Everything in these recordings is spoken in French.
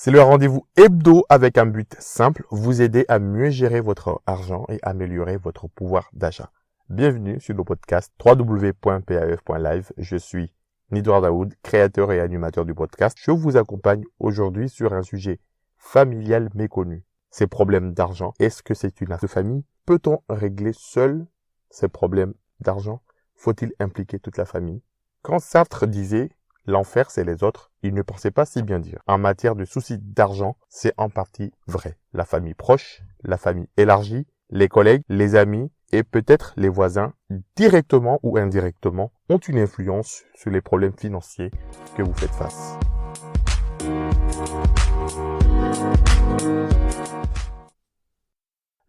C'est le rendez-vous hebdo avec un but simple, vous aider à mieux gérer votre argent et améliorer votre pouvoir d'achat. Bienvenue sur le podcast www.paf.live. Je suis Nidouard Daoud, créateur et animateur du podcast. Je vous accompagne aujourd'hui sur un sujet familial méconnu. Ces problèmes d'argent, est-ce que c'est une affaire de famille? Peut-on régler seul ces problèmes d'argent? Faut-il impliquer toute la famille? Quand Sartre disait « l'enfer, c'est les autres », il ne pensait pas si bien dire. En matière de soucis d'argent, c'est en partie vrai. La famille proche, la famille élargie, les collègues, les amis et peut-être les voisins, directement ou indirectement, ont une influence sur les problèmes financiers que vous faites face.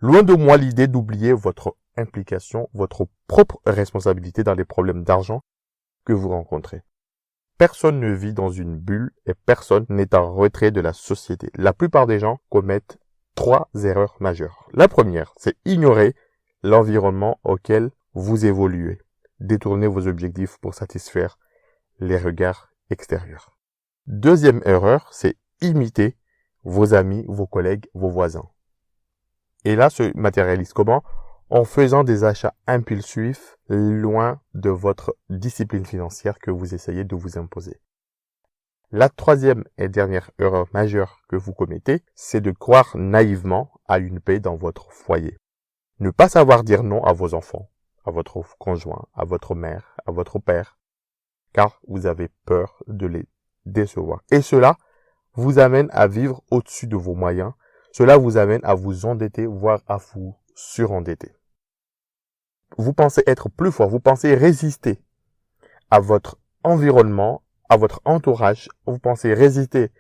Loin de moi l'idée d'oublier votre implication, votre propre responsabilité dans les problèmes d'argent que vous rencontrez. Personne ne vit dans une bulle et personne n'est en retrait de la société. La plupart des gens commettent 3 erreurs majeures. La première, c'est ignorer l'environnement auquel vous évoluez. Détourner vos objectifs pour satisfaire les regards extérieurs. Deuxième erreur, c'est imiter vos amis, vos collègues, vos voisins. Et là, se matérialise comment? En faisant des achats impulsifs loin de votre discipline financière que vous essayez de vous imposer. La troisième et dernière erreur majeure que vous commettez, c'est de croire naïvement à une paix dans votre foyer. Ne pas savoir dire non à vos enfants, à votre conjoint, à votre mère, à votre père, car vous avez peur de les décevoir. Et cela vous amène à vivre au-dessus de vos moyens. Cela vous amène à vous endetter, voire à vous surendetter. Vous pensez être plus fort, vous pensez résister à votre environnement, à votre entourage, vous pensez résister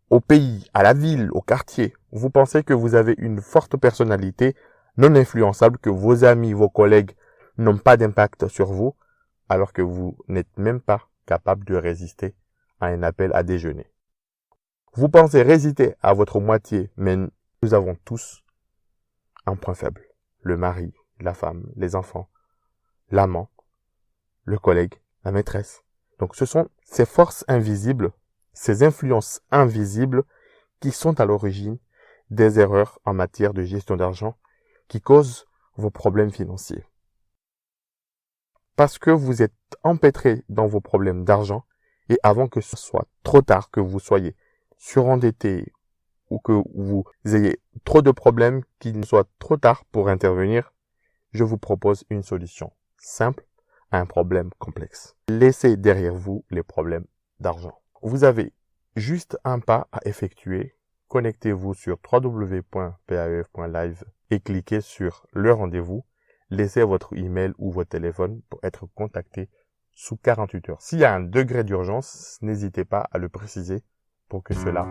au pays, à la ville, au quartier. Vous pensez que vous avez une forte personnalité non influençable, que vos amis, vos collègues n'ont pas d'impact sur vous, alors que vous n'êtes même pas capable de résister à un appel à déjeuner. Vous pensez résister à votre moitié, mais nous avons tous un point faible. Le mari, la femme, les enfants, l'amant, le collègue, la maîtresse. Donc ce sont ces forces invisibles, ces influences invisibles qui sont à l'origine des erreurs en matière de gestion d'argent qui causent vos problèmes financiers. Parce que vous êtes empêtré dans vos problèmes d'argent et avant que ce soit trop tard, que vous soyez surendetté ou que vous ayez trop de problèmes, qu'il ne soit trop tard pour intervenir, je vous propose une solution simple à un problème complexe. Laissez derrière vous les problèmes d'argent. Vous avez juste un pas à effectuer. Connectez-vous sur www.paf.live et cliquez sur le rendez-vous. Laissez votre email ou votre téléphone pour être contacté sous 48 heures. S'il y a un degré d'urgence, n'hésitez pas à le préciser pour que cela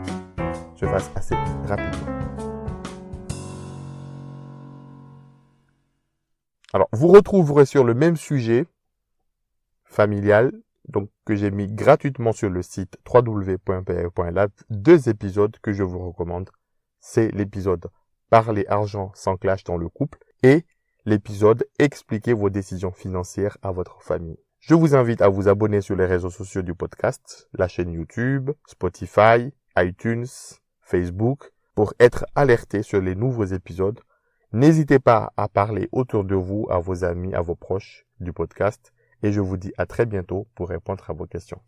se fasse assez rapidement. Alors, vous retrouverez sur le même sujet familial, donc que j'ai mis gratuitement sur le site www.paf.live, 2 épisodes que je vous recommande. C'est l'épisode Parler argent sans clash dans le couple et l'épisode Expliquer vos décisions financières à votre famille. Je vous invite à vous abonner sur les réseaux sociaux du podcast, la chaîne YouTube, Spotify, iTunes, Facebook, pour être alerté sur les nouveaux épisodes. N'hésitez pas à parler autour de vous, à vos amis, à vos proches du podcast. Et je vous dis à très bientôt pour répondre à vos questions.